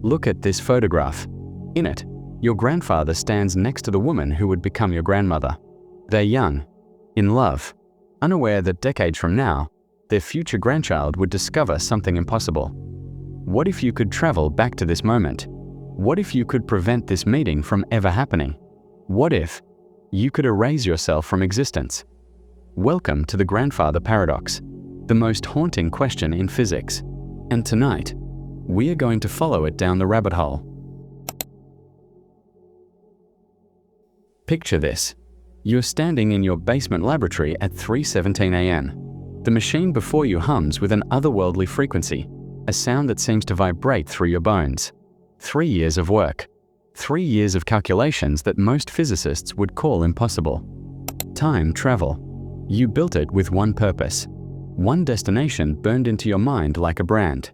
Look at this photograph. In it, your grandfather stands next to the woman who would become your grandmother. They're young, in love, unaware that decades from now, their future grandchild would discover something impossible. What if you could travel back to this moment? What if you could prevent this meeting from ever happening? What if you could erase yourself from existence? Welcome to the grandfather paradox, the most haunting question in physics. And tonight, we are going to follow it down the rabbit hole. Picture this. You're standing in your basement laboratory at 3:17 a.m. The machine before you hums with an otherworldly frequency, a sound that seems to vibrate through your bones. 3 years of work. 3 years of calculations that most physicists would call impossible. Time travel. You built it with one purpose. One destination burned into your mind like a brand.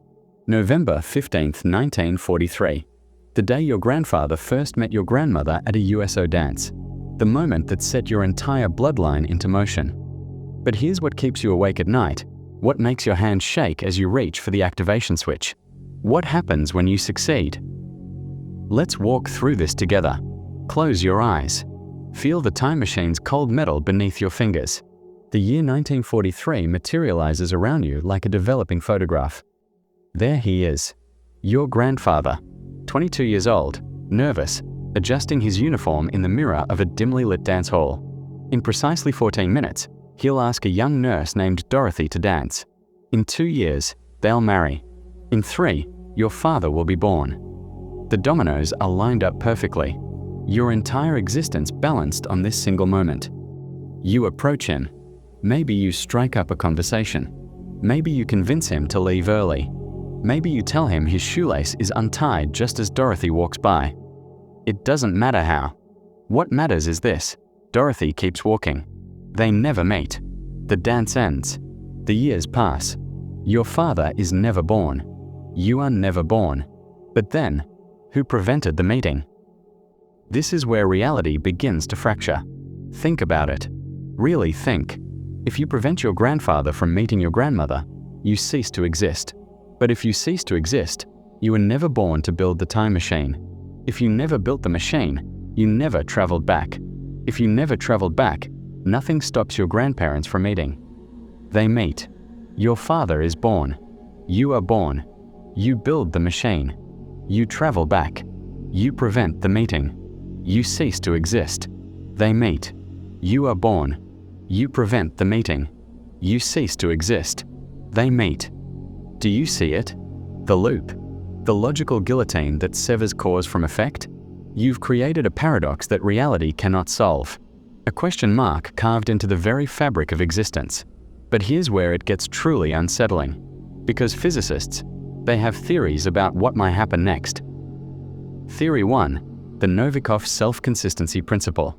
November 15th, 1943. The day your grandfather first met your grandmother at a USO dance. The moment that set your entire bloodline into motion. But here's what keeps you awake at night. What makes your hand shake as you reach for the activation switch? What happens when you succeed? Let's walk through this together. Close your eyes. Feel the time machine's cold metal beneath your fingers. The year 1943 materializes around you like a developing photograph. There he is, your grandfather, 22 years old, nervous, adjusting his uniform in the mirror of a dimly lit dance hall. In precisely 14 minutes, he'll ask a young nurse named Dorothy to dance. In 2 years, they'll marry. In 3, your father will be born. The dominoes are lined up perfectly. Your entire existence balanced on this single moment. You approach him. Maybe you strike up a conversation. Maybe you convince him to leave early. Maybe you tell him his shoelace is untied just as Dorothy walks by. It doesn't matter how. What matters is this: Dorothy keeps walking. They never meet. The dance ends. The years pass. Your father is never born. You are never born. But then, who prevented the meeting? This is where reality begins to fracture. Think about it. Really think. If you prevent your grandfather from meeting your grandmother, you cease to exist. But if you cease to exist, you were never born to build the time machine. If you never built the machine, you never traveled back. If you never traveled back, nothing stops your grandparents from meeting. They meet. Your father is born. You are born. You build the machine. You travel back. You prevent the meeting. You cease to exist. They meet. You are born. You prevent the meeting. You cease to exist. They meet. Do you see it? The loop. The logical guillotine that severs cause from effect? You've created a paradox that reality cannot solve. A question mark carved into the very fabric of existence. But here's where it gets truly unsettling. Because physicists, they have theories about what might happen next. Theory 1, the Novikov self-consistency principle.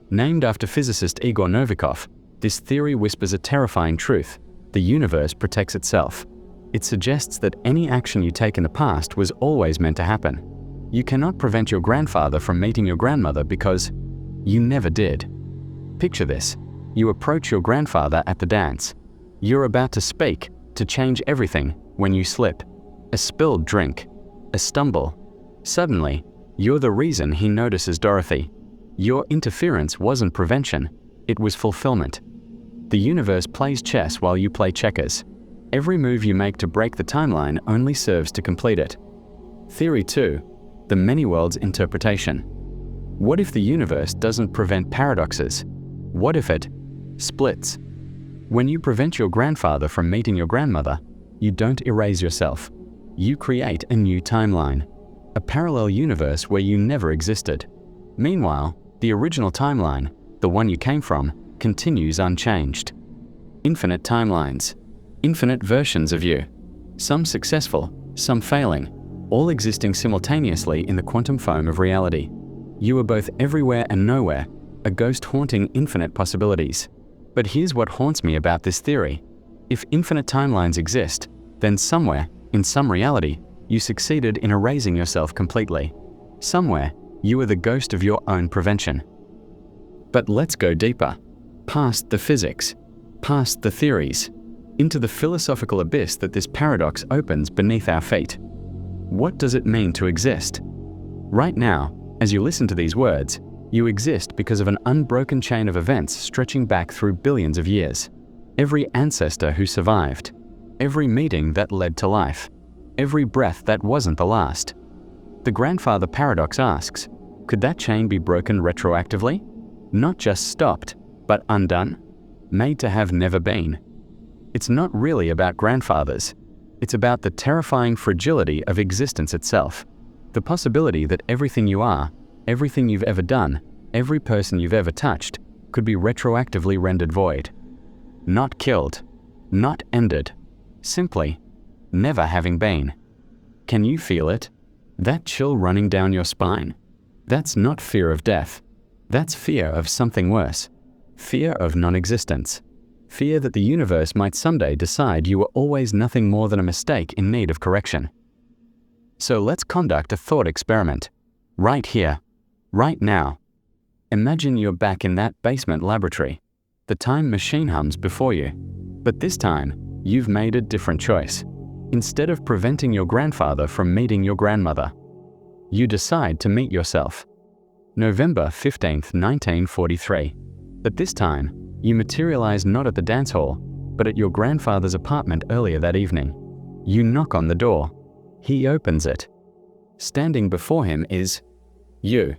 Named after physicist Igor Novikov, this theory whispers a terrifying truth: the universe protects itself. It suggests that any action you take in the past was always meant to happen. You cannot prevent your grandfather from meeting your grandmother because you never did. Picture this. You approach your grandfather at the dance. You're about to speak, to change everything, when you slip. A spilled drink. A stumble. Suddenly, you're the reason he notices Dorothy. Your interference wasn't prevention, it was fulfillment. The universe plays chess while you play checkers. Every move you make to break the timeline only serves to complete it. Theory 2, the many worlds interpretation. What if the universe doesn't prevent paradoxes? What if it splits? When you prevent your grandfather from meeting your grandmother, you don't erase yourself. You create a new timeline, a parallel universe where you never existed. Meanwhile, the original timeline, the one you came from, continues unchanged. Infinite timelines, infinite versions of you, some successful, some failing, all existing simultaneously in the quantum foam of reality. You are both everywhere and nowhere, a ghost haunting infinite possibilities. But here's what haunts me about this theory. If infinite timelines exist, then somewhere, in some reality, you succeeded in erasing yourself completely. Somewhere, you are the ghost of your own prevention. But let's go deeper, past the physics, past the theories, into the philosophical abyss that this paradox opens beneath our feet. What does it mean to exist? Right now, as you listen to these words, you exist because of an unbroken chain of events stretching back through billions of years. Every ancestor who survived, every meeting that led to life, every breath that wasn't the last. The grandfather paradox asks, could that chain be broken retroactively? Not just stopped, but undone? Made to have never been? It's not really about grandfathers. It's about the terrifying fragility of existence itself. The possibility that everything you are, everything you've ever done, every person you've ever touched, could be retroactively rendered void. Not killed, not ended, simply never having been. Can you feel it? That chill running down your spine? That's not fear of death. That's fear of something worse. Fear of non-existence. Fear that the universe might someday decide you were always nothing more than a mistake in need of correction. So let's conduct a thought experiment. Right here, right now. Imagine you're back in that basement laboratory. The time machine hums before you. But this time, you've made a different choice. Instead of preventing your grandfather from meeting your grandmother, you decide to meet yourself. November 15th, 1943. But this time, you materialize not at the dance hall, but at your grandfather's apartment earlier that evening. You knock on the door. He opens it. Standing before him is you,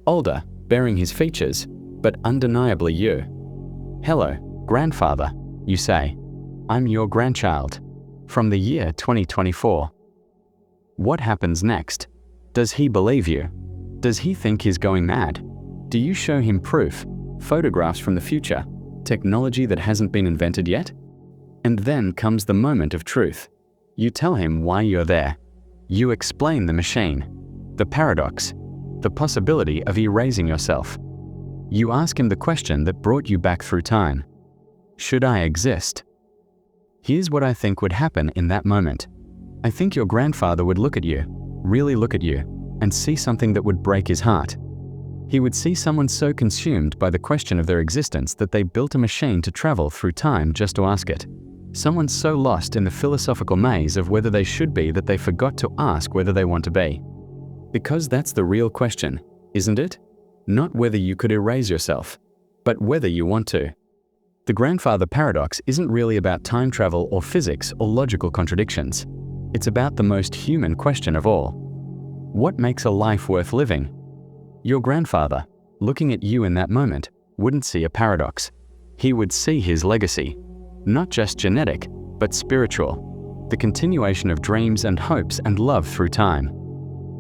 older, bearing his features, but undeniably you. Hello, grandfather, you say. I'm your grandchild. From the year 2024. What happens next? Does he believe you? Does he think he's going mad? Do you show him proof, photographs from the future, technology that hasn't been invented yet? And then comes the moment of truth. You tell him why you're there. You explain the machine, the paradox, the possibility of erasing yourself. You ask him the question that brought you back through time. Should I exist? Here's what I think would happen in that moment. I think your grandfather would look at you, really look at you, and see something that would break his heart. He would see someone so consumed by the question of their existence that they built a machine to travel through time just to ask it. Someone so lost in the philosophical maze of whether they should be that they forgot to ask whether they want to be. Because that's the real question, isn't it? Not whether you could erase yourself, but whether you want to. The grandfather paradox isn't really about time travel or physics or logical contradictions. It's about the most human question of all. What makes a life worth living? Your grandfather, looking at you in that moment, wouldn't see a paradox. He would see his legacy, not just genetic, but spiritual, the continuation of dreams and hopes and love through time.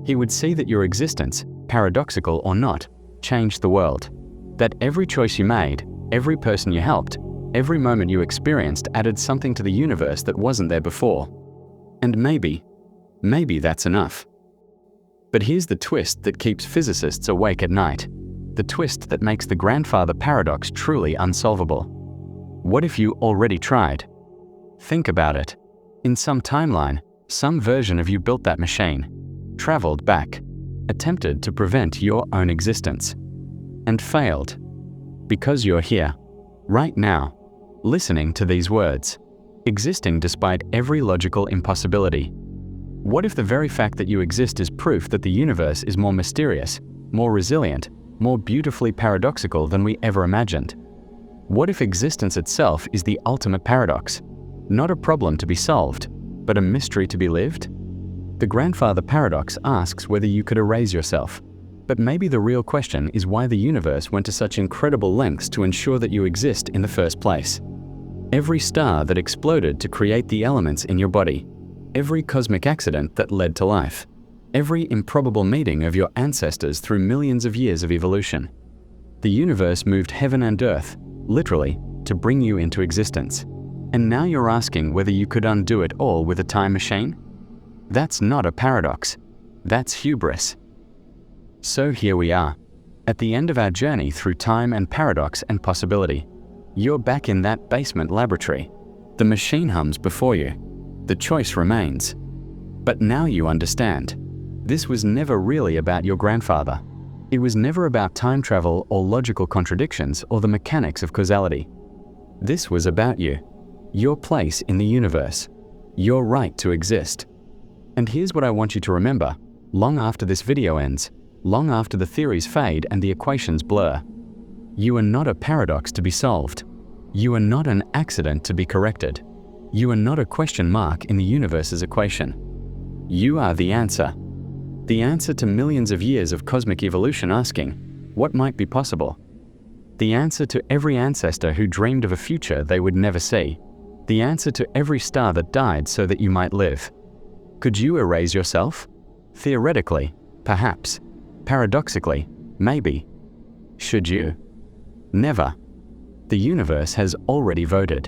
He would see that your existence, paradoxical or not, changed the world. That every choice you made, every person you helped, every moment you experienced added something to the universe that wasn't there before. And maybe that's enough. But here's the twist that keeps physicists awake at night. The twist that makes the grandfather paradox truly unsolvable. What if you already tried? Think about it. In some timeline, some version of you built that machine, traveled back, attempted to prevent your own existence, and failed. Because you're here, right now, listening to these words, existing despite every logical impossibility. What if the very fact that you exist is proof that the universe is more mysterious, more resilient, more beautifully paradoxical than we ever imagined? What if existence itself is the ultimate paradox? Not a problem to be solved, but a mystery to be lived? The grandfather paradox asks whether you could erase yourself. But maybe the real question is why the universe went to such incredible lengths to ensure that you exist in the first place. Every star that exploded to create the elements in your body, every cosmic accident that led to life, every improbable meeting of your ancestors through millions of years of evolution. The universe moved heaven and earth, literally, to bring you into existence. And now you're asking whether you could undo it all with a time machine? That's not a paradox. That's hubris. So here we are, at the end of our journey through time and paradox and possibility. You're back in that basement laboratory. The machine hums before you. The choice remains. But now you understand. This was never really about your grandfather. It was never about time travel or logical contradictions or the mechanics of causality. This was about you, your place in the universe, your right to exist. And here's what I want you to remember, long after this video ends, long after the theories fade and the equations blur. You are not a paradox to be solved. You are not an accident to be corrected. You are not a question mark in the universe's equation. You are the answer. The answer to millions of years of cosmic evolution asking, what might be possible? The answer to every ancestor who dreamed of a future they would never see. The answer to every star that died so that you might live. Could you erase yourself? Theoretically, perhaps. Paradoxically, maybe. Should you? Never. The universe has already voted.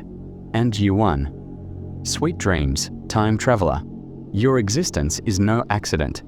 And you won. Sweet dreams, time traveler. Your existence is no accident.